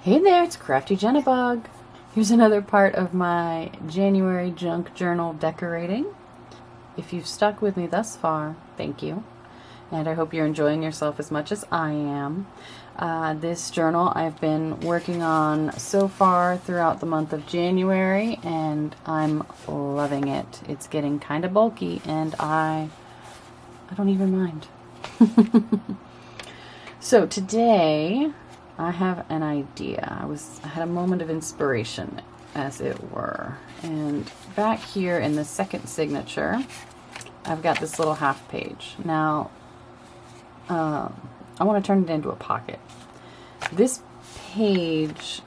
Hey there, it's Crafty Jennybug. Here's another part of my January junk journal decorating. If you've stuck with me thus far, thank you. And I hope you're enjoying yourself as much as I am. This journal I've been working on so far throughout the month of January, and I'm loving it. It's getting kind of bulky, and I don't even mind. So today, I have an idea. I had a moment of inspiration, as it were. And back here in the second signature, I've got this little half page. Now, I want to turn it into a pocket. This page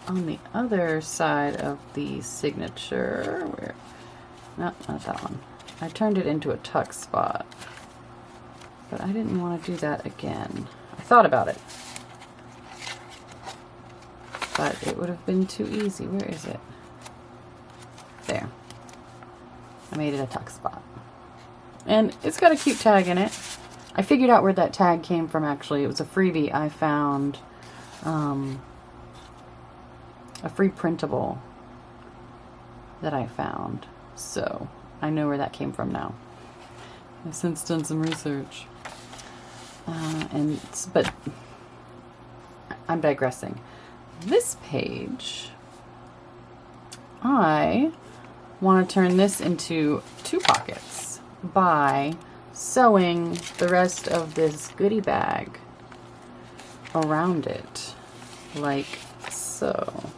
on the other side of the signature, no, not that one. I turned it into a tuck spot, but I didn't want to do that again. I thought about it, but it would have been too easy. Where is it? There. I made it a tuck spot. And it's got a cute tag in it. I figured out where that tag came from, actually. It was a freebie I found. A free printable that I found. So, I know where that came from now. I've since done some research. But I'm digressing. This page, I want to turn this into two pockets by sewing the rest of this goodie bag around it, like so.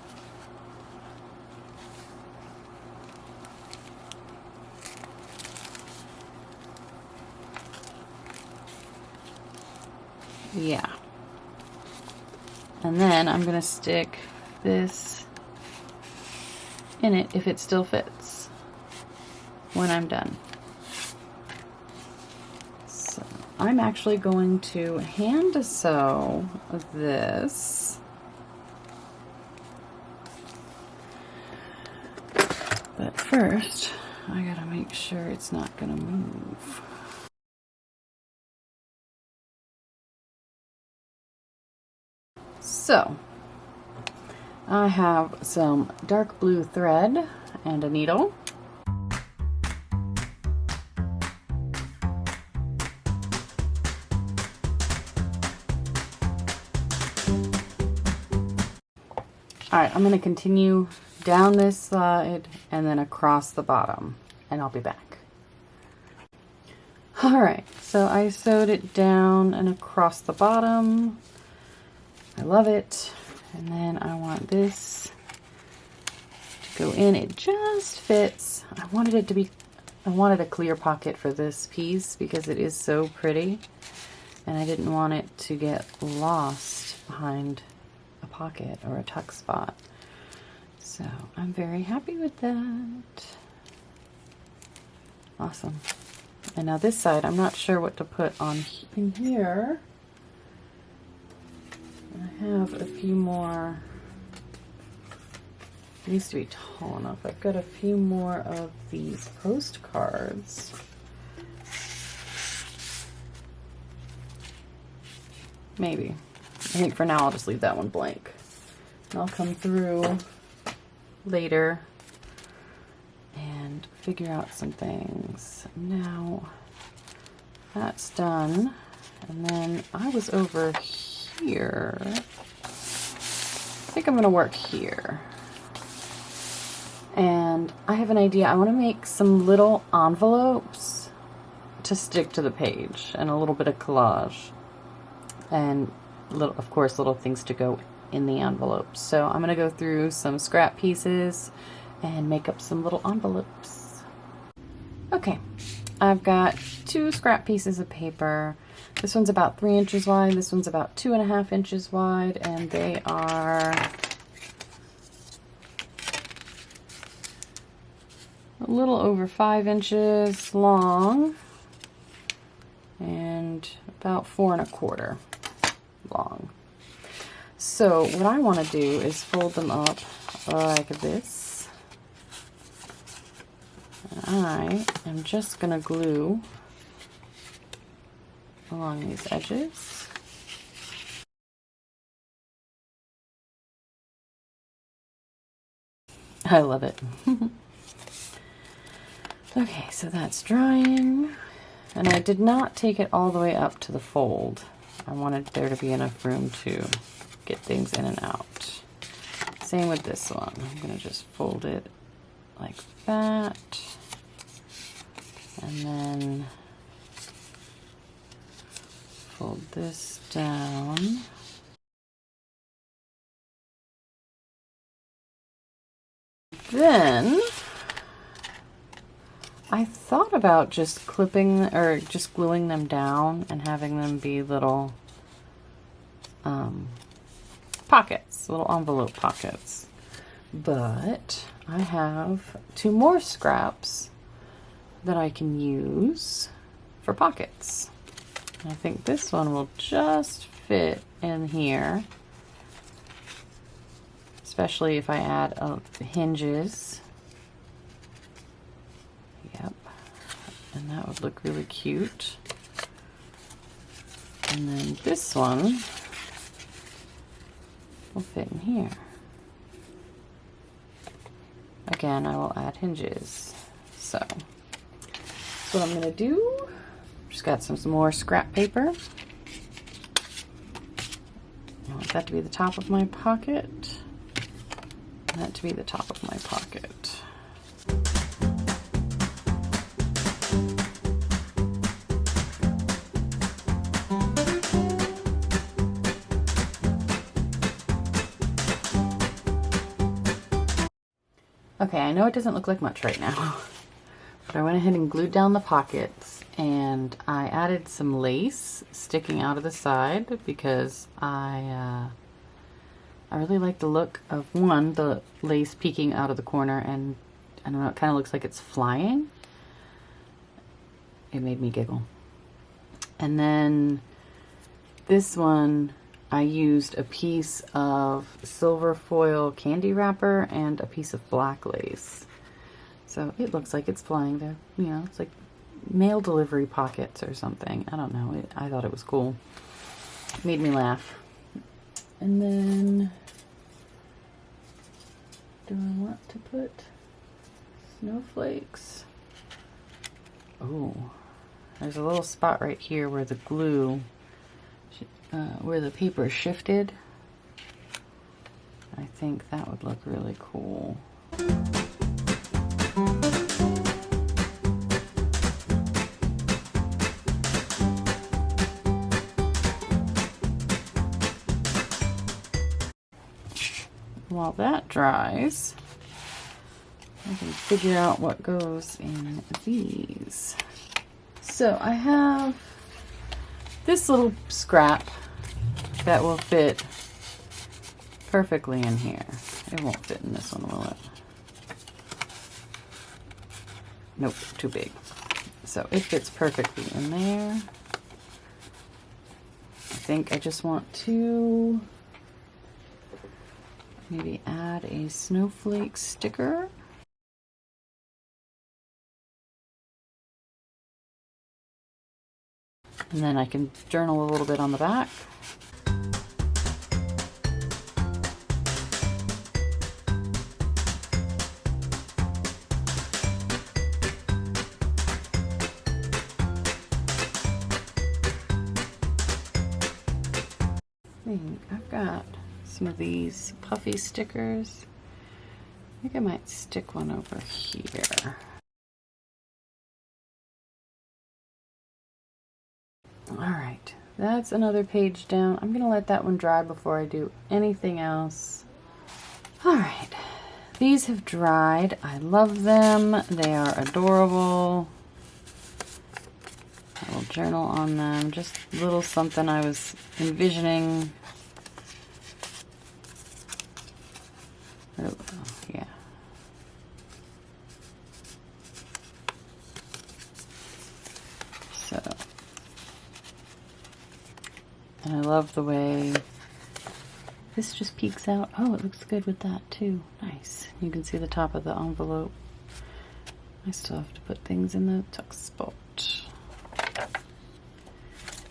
Yeah. And then I'm going to stick this in it if it still fits when I'm done. So I'm actually going to hand sew this. But first, I gotta make sure it's not gonna move. So, I have some dark blue thread and a needle. Alright, I'm going to continue down this side and then across the bottom, and I'll be back. Alright, so I sewed it down and across the bottom. I love it. And then I want this to go in. It just fits. I wanted a clear pocket for this piece because it is so pretty. And I didn't want it to get lost behind a pocket or a tuck spot. So I'm very happy with that. Awesome. And now this side, I'm not sure what to put on in here. I have a few more. It needs to be tall enough. I've got a few more of these postcards. Maybe. I think for now I'll just leave that one blank. And I'll come through later and figure out some things. Now that's done. And then I was over here. I think I'm going to work here. And I have an idea. I want to make some little envelopes to stick to the page and a little bit of collage. And of course, little things to go in the envelopes. So I'm going to go through some scrap pieces and make up some little envelopes. Okay, I've got 2 scrap pieces of paper. This one's about 3 inches wide, this one's about 2.5 inches wide, and they are a little over 5 inches long and about 4 1/4 long. So what I want to do is fold them up like this. And I am just going to glue along these edges. I love it. Okay, so that's drying. And I did not take it all the way up to the fold. I wanted there to be enough room to get things in and out. Same with this one. I'm going to just fold it like that. And then fold this down. Then I thought about just clipping or just gluing them down and having them be little pockets, little envelope pockets. But I have 2 more scraps that I can use for pockets. And I think this one will just fit in here, especially if I add hinges. Yep, and that would look really cute. And then this one will fit in here. Again, I will add hinges. So that's what I'm gonna do. Just got some more scrap paper. I want that to be the top of my pocket. And that to be the top of my pocket. Okay, I know it doesn't look like much right now, but I went ahead and glued down the pockets, and I added some lace sticking out of the side because I really like the look of the lace peeking out of the corner, and I don't know, it kind of looks like it's flying. It made me giggle. And then this one, I used a piece of silver foil candy wrapper and a piece of black lace. So it looks like it's flying there. You know, it's like mail delivery pockets or something. I don't know. I thought it was cool. It made me laugh. And then, do I want to put snowflakes? Oh, there's a little spot right here where the glue, where the paper shifted. I think that would look really cool. While that dries, I can figure out what goes in these. So I have this little scrap that will fit perfectly in here. It won't fit in this one, will it? Nope, too big. So it fits perfectly in there. I think I just want to maybe add a snowflake sticker. And then I can journal a little bit on the back. I've got some of these puffy stickers. I think I might stick one over here. Alright, that's another page down. I'm gonna let that one dry before I do anything else. Alright, these have dried. I love them. They are adorable. I will journal on them. Just a little something I was envisioning. Oh, yeah. So, and I love the way this just peeks out. Oh, it looks good with that too. Nice. You can see the top of the envelope. I still have to put things in the tuck spot.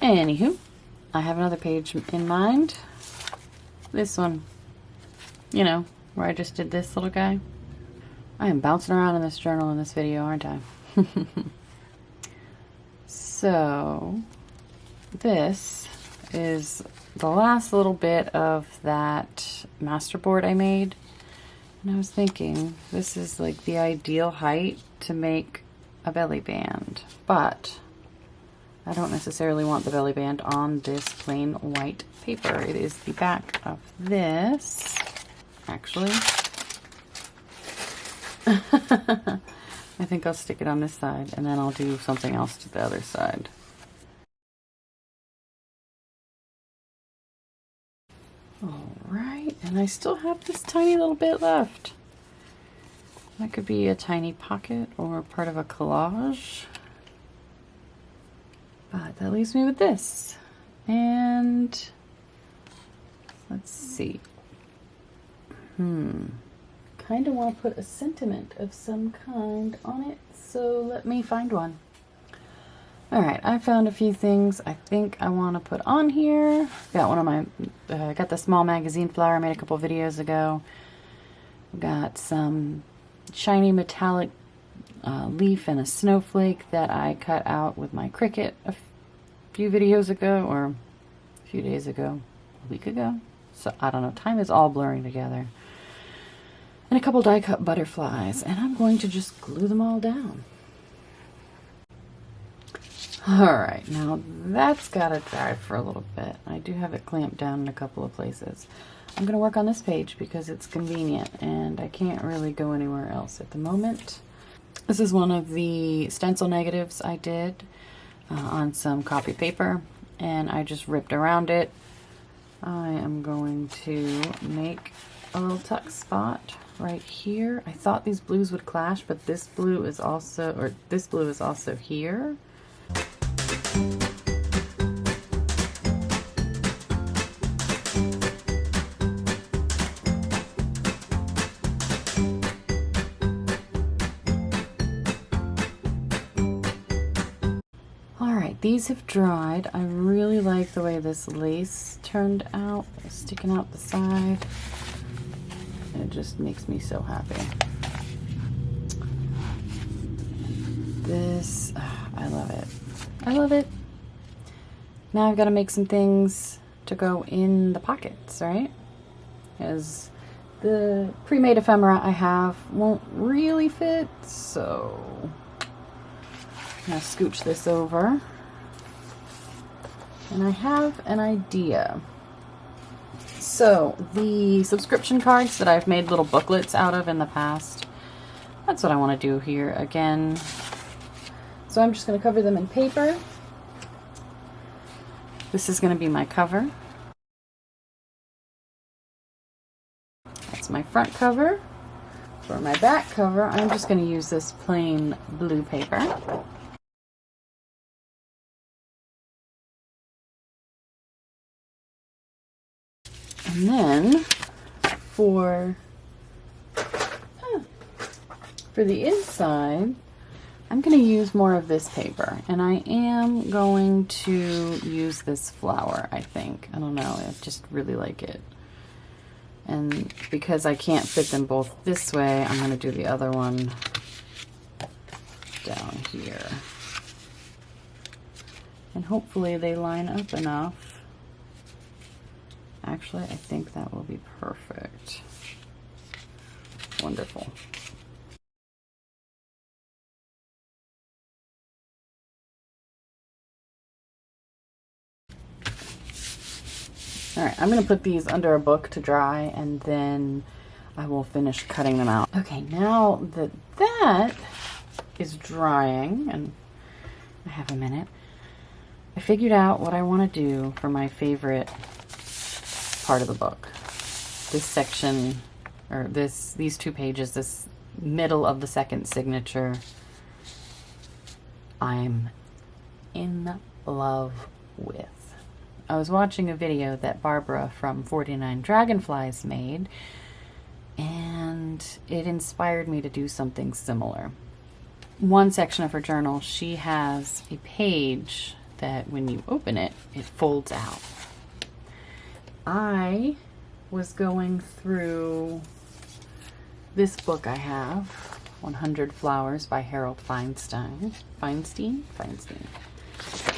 Anywho, I have another page in mind. This one, you know, where I just did this little guy. I am bouncing around in this journal in this video, aren't I? So this is the last little bit of that masterboard I made. And I was thinking, this is like the ideal height to make a belly band, but I don't necessarily want the belly band on this plain white paper. It is the back of this, actually. I think I'll stick it on this side and then I'll do something else to the other side. All right, and I still have this tiny little bit left. That could be a tiny pocket or part of a collage. But that leaves me with this. And let's see. Kind of want to put a sentiment of some kind on it, so let me find one. Alright, I found a few things I think I want to put on here. Got one of my, got the small magazine flower I made a couple videos ago. Got some shiny metallic leaf and a snowflake that I cut out with my Cricut a few videos ago, or a few days ago, a week ago. So I don't know, time is all blurring together. And a couple die cut butterflies, and I'm going to just glue them all down. Alright, now that's gotta dry for a little bit. I do have it clamped down in a couple of places. I'm gonna work on this page because it's convenient and I can't really go anywhere else at the moment. This is one of the stencil negatives I did on some copy paper, and I just ripped around it. I am going to make a little tuck spot right here. I thought these blues would clash, but this blue is also, or this blue is also here. Alright, these have dried. I really like the way this lace turned out, sticking out the side. It just makes me so happy. This, I love it. I love it. Now I've got to make some things to go in the pockets, right? Because the pre-made ephemera I have won't really fit, so I'm going to scooch this over. And I have an idea. So the subscription cards that I've made little booklets out of in the past, that's what I want to do here again. So I'm just going to cover them in paper. This is going to be my cover. That's my front cover. For my back cover, I'm just going to use this plain blue paper. And then for the inside, I'm going to use more of this paper, and I am going to use this flower, I think. I don't know, I just really like it. And because I can't fit them both this way, I'm going to do the other one down here. And hopefully they line up enough. Actually, I think that will be perfect. Wonderful. Alright, I'm going to put these under a book to dry, and then I will finish cutting them out. Okay, now that that is drying, and I have a minute, I figured out what I want to do for my favorite part of the book. This section, or these 2 pages, this middle of the second signature, I'm in love with. I was watching a video that Barbara from 49 Dragonflies made, and it inspired me to do something similar. One section of her journal, she has a page that when you open it, it folds out. I was going through this book I have, 100 Flowers by Harold Feinstein.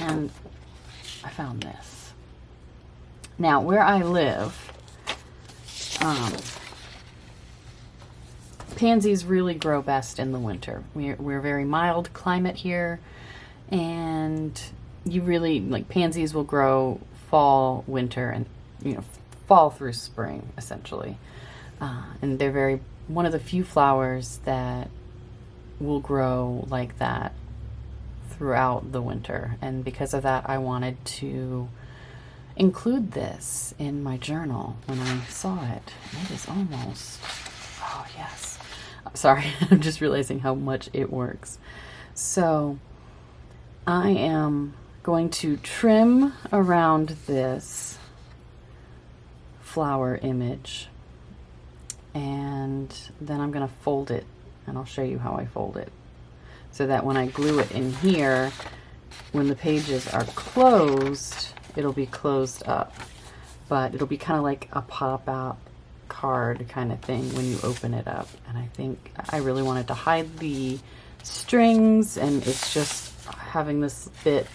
And I found this. Now, where I live, pansies really grow best in the winter. We're very mild climate here, and you really, like, pansies will grow fall, winter, and, you know, fall through spring, essentially. And they're one of the few flowers that will grow like that throughout the winter. And because of that, I wanted to include this in my journal when I saw it. It is almost, oh yes. Sorry, I'm just realizing how much it works. So I am going to trim around this flower image, and then I'm going to fold it, and I'll show you how I fold it, so that when I glue it in here, when the pages are closed, it'll be closed up, but it'll be kind of like a pop-out card kind of thing when you open it up. And I think I really wanted to hide the strings, and it's just having this bit,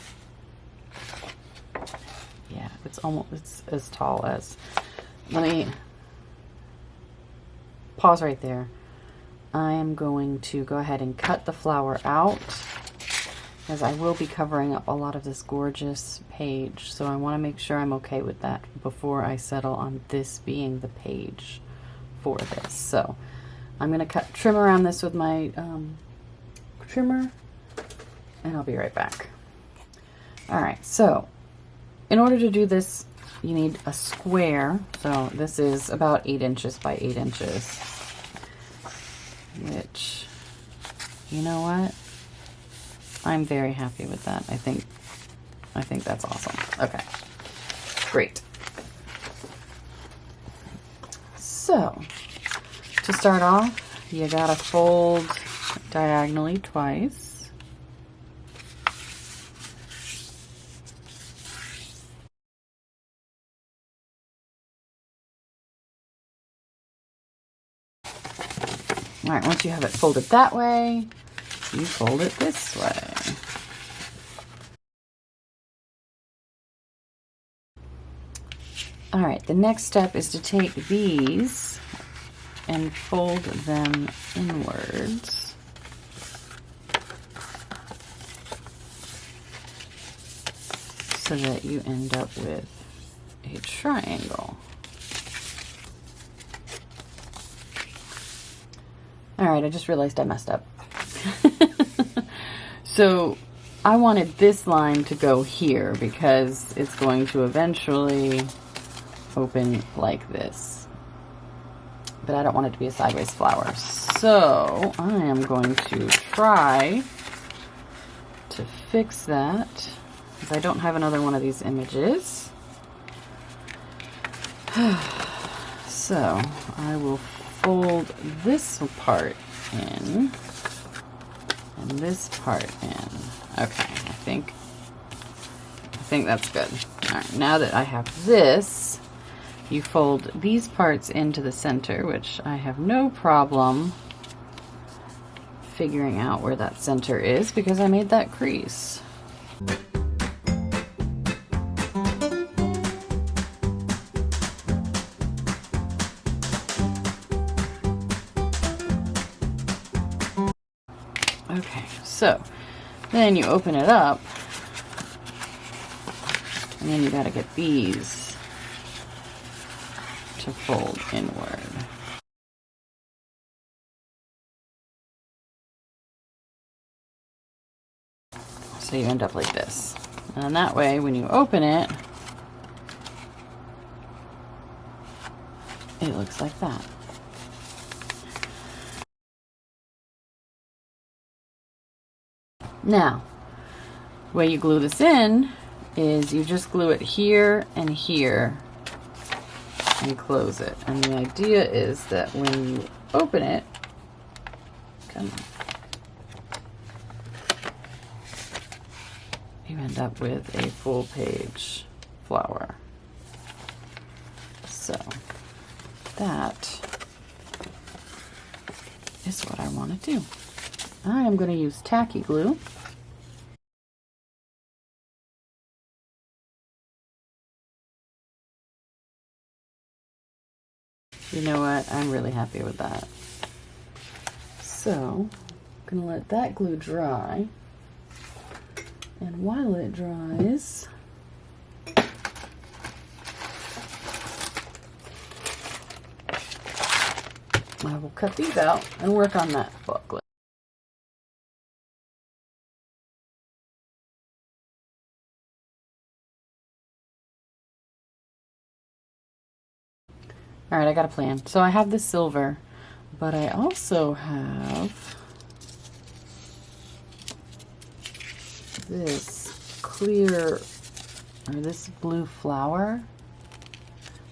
yeah, it's as tall as, let me pause right there. I am going to go ahead and cut the flower out, as I will be covering up a lot of this gorgeous page, so I want to make sure I'm okay with that before I settle on this being the page for this. So I'm going to trim around this with my trimmer, and I'll be right back. Alright, so in order to do this, you need a square. So this is about 8 inches by 8 inches, which, you know what? I'm very happy with that. I think that's awesome. Okay, great. So to start off, you gotta fold diagonally twice. All right, once you have it folded that way, you fold it this way. All right, the next step is to take these and fold them inwards. So that you end up with a triangle. All right, I just realized I messed up. So I wanted this line to go here because it's going to eventually open like this. But I don't want it to be a sideways flower. So I am going to try to fix that, because I don't have another one of these images. So I will fold this part in and this part in. Okay, I think that's good. All right, now that I have this, you fold these parts into the center, which I have no problem figuring out where that center is because I made that crease. Okay, so then you open it up, and then you gotta get these to fold inward. So you end up like this. And that way, when you open it, it looks like that. Now, the way you glue this in is you just glue it here and here and close it. And the idea is that when you open it, come on, you end up with a full page flower. So that is what I want to do. I am going to use tacky glue. You know what? I'm really happy with that. So, I'm going to let that glue dry. And while it dries, I will cut these out and work on that booklet. Alright, I got a plan. So I have the silver, but I also have this clear, or this blue flower,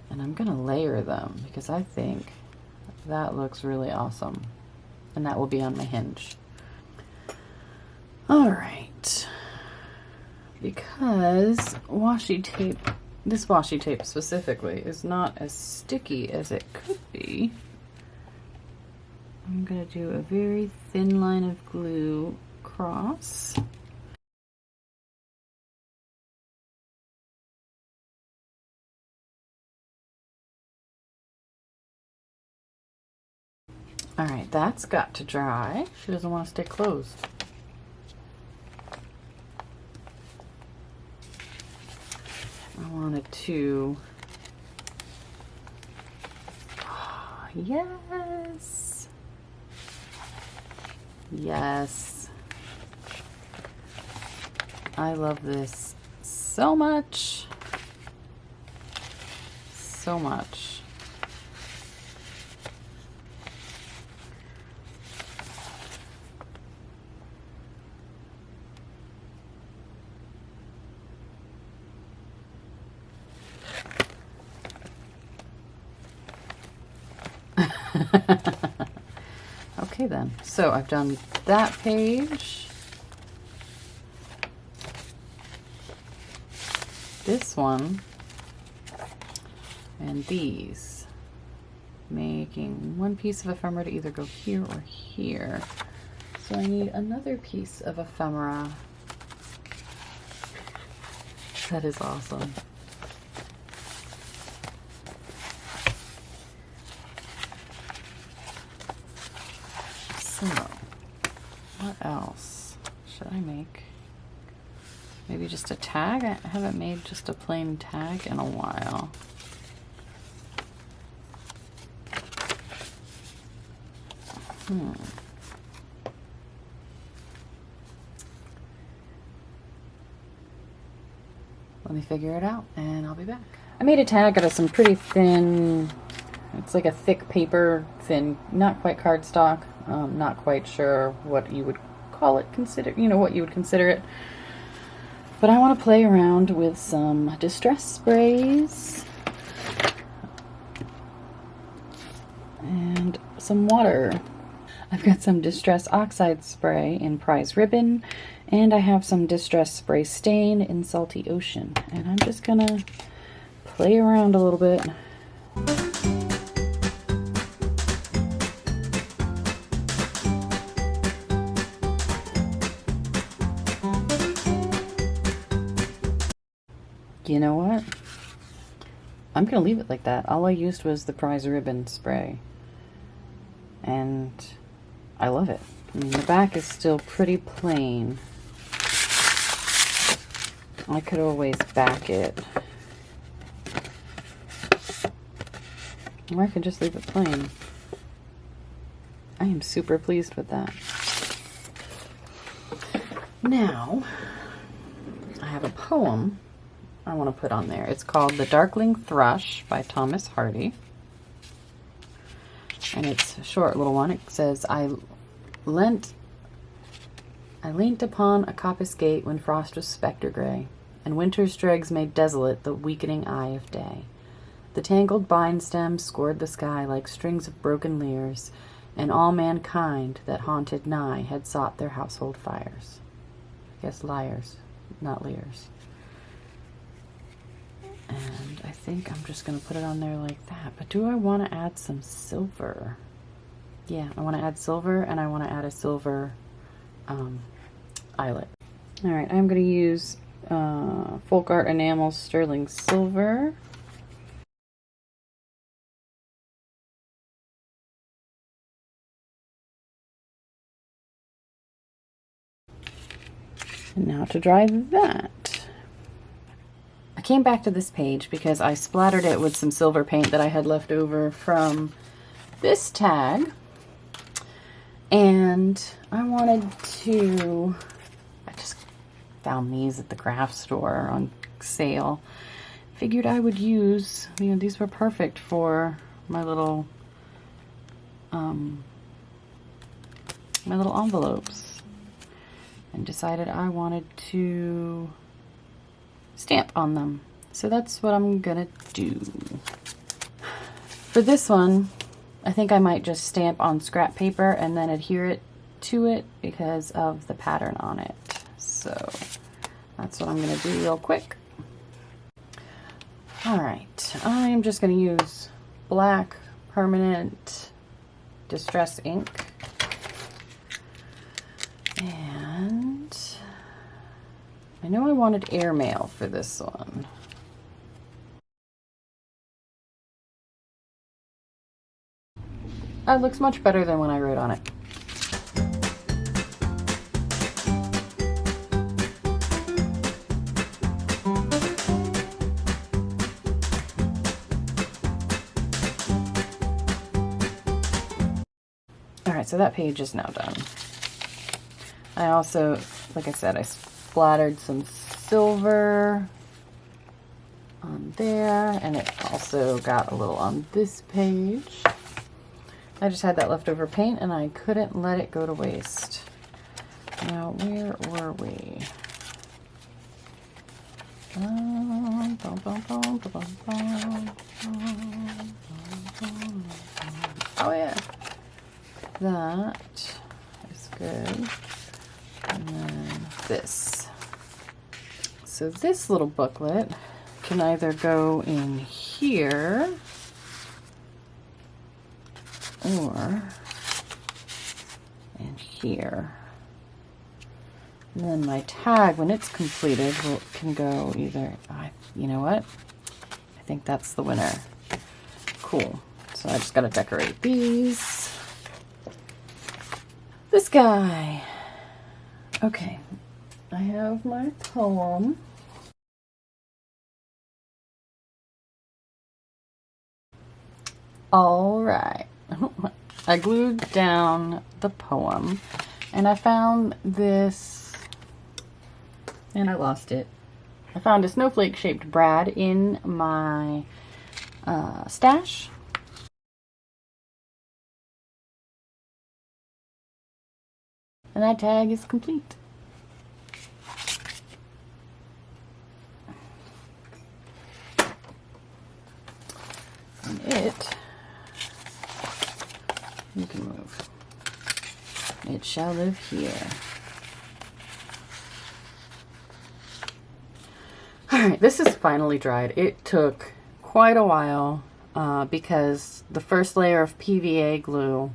and I'm gonna layer them because I think that looks really awesome, and that will be on my hinge. Alright, because washi tape, this washi tape specifically, is not as sticky as it could be, I'm going to do a very thin line of glue across. Alright, that's got to dry. She doesn't want to stay closed. I wanted to... Oh, yes! Yes. I love this so much. So much. Okay then, so I've done that page, this one, and these, making one piece of ephemera to either go here or here. So I need another piece of ephemera. That is awesome. So, what else should I make? Maybe just a tag? I haven't made just a plain tag in a while. Let me figure it out and I'll be back. I made a tag out of some pretty thin, it's like a thick paper, thin, not quite cardstock. Not quite sure what you would call it, what you would consider it. But I want to play around with some distress sprays and some water. I've got some Distress Oxide spray in Prize Ribbon, and I have some Distress Spray Stain in Salty Ocean. And I'm just gonna play around a little bit. You know what? I'm gonna leave it like that. All I used was the Prize Ribbon spray. And I love it. I mean, the back is still pretty plain. I could always back it. Or I could just leave it plain. I am super pleased with that. Now, I have a poem I want to put on there. It's called The Darkling Thrush by Thomas Hardy. And it's a short little one. It says, I leant upon a coppice gate when frost was spectre gray, and winter's dregs made desolate the weakening eye of day. The tangled vine stems scored the sky like strings of broken lyres, and all mankind that haunted nigh had sought their household fires. I guess lyres, not lyres. And I think I'm just going to put it on there like that. But do I want to add some silver? yeah, I want to add silver, and I want to add a silver eyelet. All right, I'm going to use Folk Art Enamel Sterling Silver. And now to dry that. I came back to this page because I splattered it with some silver paint that I had left over from this tag. And I wanted to, I just found these at the craft store on sale. Figured I would use, you know, these were perfect for my little envelopes. And decided I wanted to stamp on them. So that's what I'm gonna do. For this one, I think I might just stamp on scrap paper and then adhere it to it because of the pattern on it. So that's what I'm gonna do real quick. All right, I'm just gonna use black permanent distress ink. And I know I wanted airmail for this one. That looks much better than when I wrote on it. All right, so that page is now done. I also, like I said, I splattered some silver on there, and it also got a little on this page. I just had that leftover paint, and I couldn't let it go to waste. Now, where were we? Oh, yeah. That is good. And then this. So this little booklet can either go in here or in here. And then my tag, when it's completed, can go either, you know what? I think that's the winner. Cool. So I just gotta decorate these. This guy. Okay, I have my poem. All right, I glued down the poem, and I found this, and I lost it. I found a snowflake-shaped brad in my stash. And that tag is complete. And you can move. It shall live here. Alright, this is finally dried. It took quite a while because the first layer of PVA glue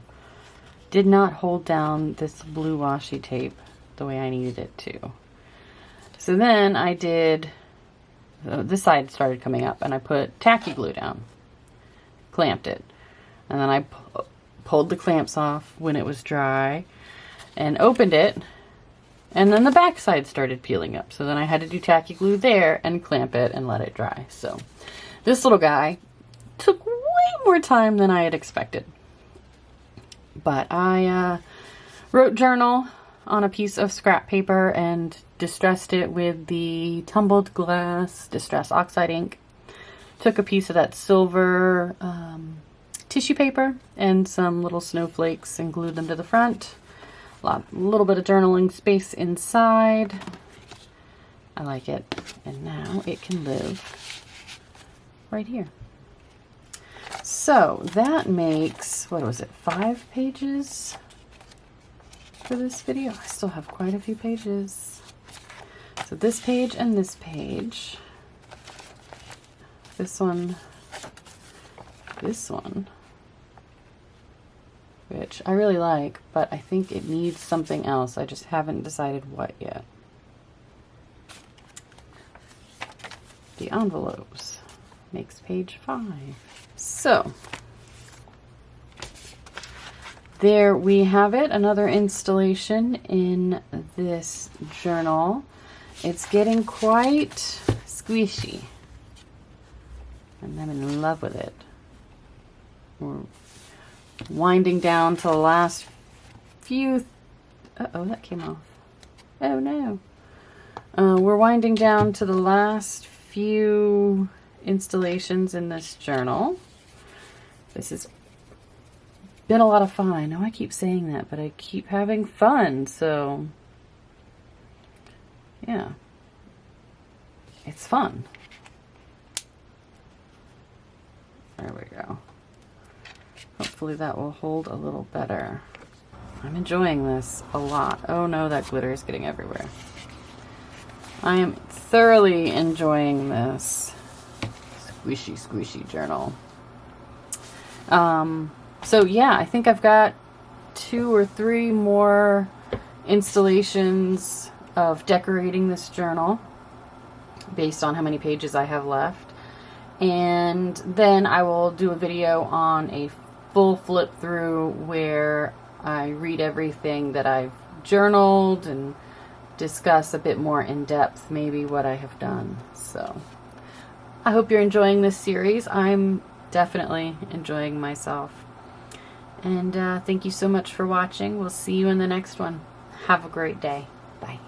did not hold down this blue washi tape the way I needed it to. So then I did, this side started coming up, and I put tacky glue down, clamped it, and then I pulled the clamps off when it was dry and opened it, and then the back side started peeling up. So then I had to do tacky glue there and clamp it and let it dry. So this little guy took way more time than I had expected. But I wrote journal on a piece of scrap paper and distressed it with the tumbled glass distress oxide ink. Took a piece of that silver tissue paper and some little snowflakes and glued them to the front. A little bit of journaling space inside. I like it. And now it can live right here. So that makes, what was it, 5 pages for this video? I still have quite a few pages. So this page and this page. This one. which I really like, but I think it needs something else. I just haven't decided what yet. The envelopes makes page 5. So there we have it, another installation in this journal. It's getting quite squishy, and I'm in love with it. We're winding down to the last few... Uh-oh, that came off. Oh no. We're winding down to the last few installations in this journal. This has been a lot of fun. I know I keep saying that, but I keep having fun, so yeah, it's fun. There we go. Hopefully that will hold a little better. I'm enjoying this a lot. Oh no, that glitter is getting everywhere. I am thoroughly enjoying this squishy, squishy journal. So yeah, I think I've got 2 or 3 more installations of decorating this journal based on how many pages I have left. And then I will do a video on a full flip through where I read everything that I've journaled and discuss a bit more in depth maybe what I have done. So I hope you're enjoying this series. I'm definitely enjoying myself. And thank you so much for watching. We'll see you in the next one. Have a great day. Bye.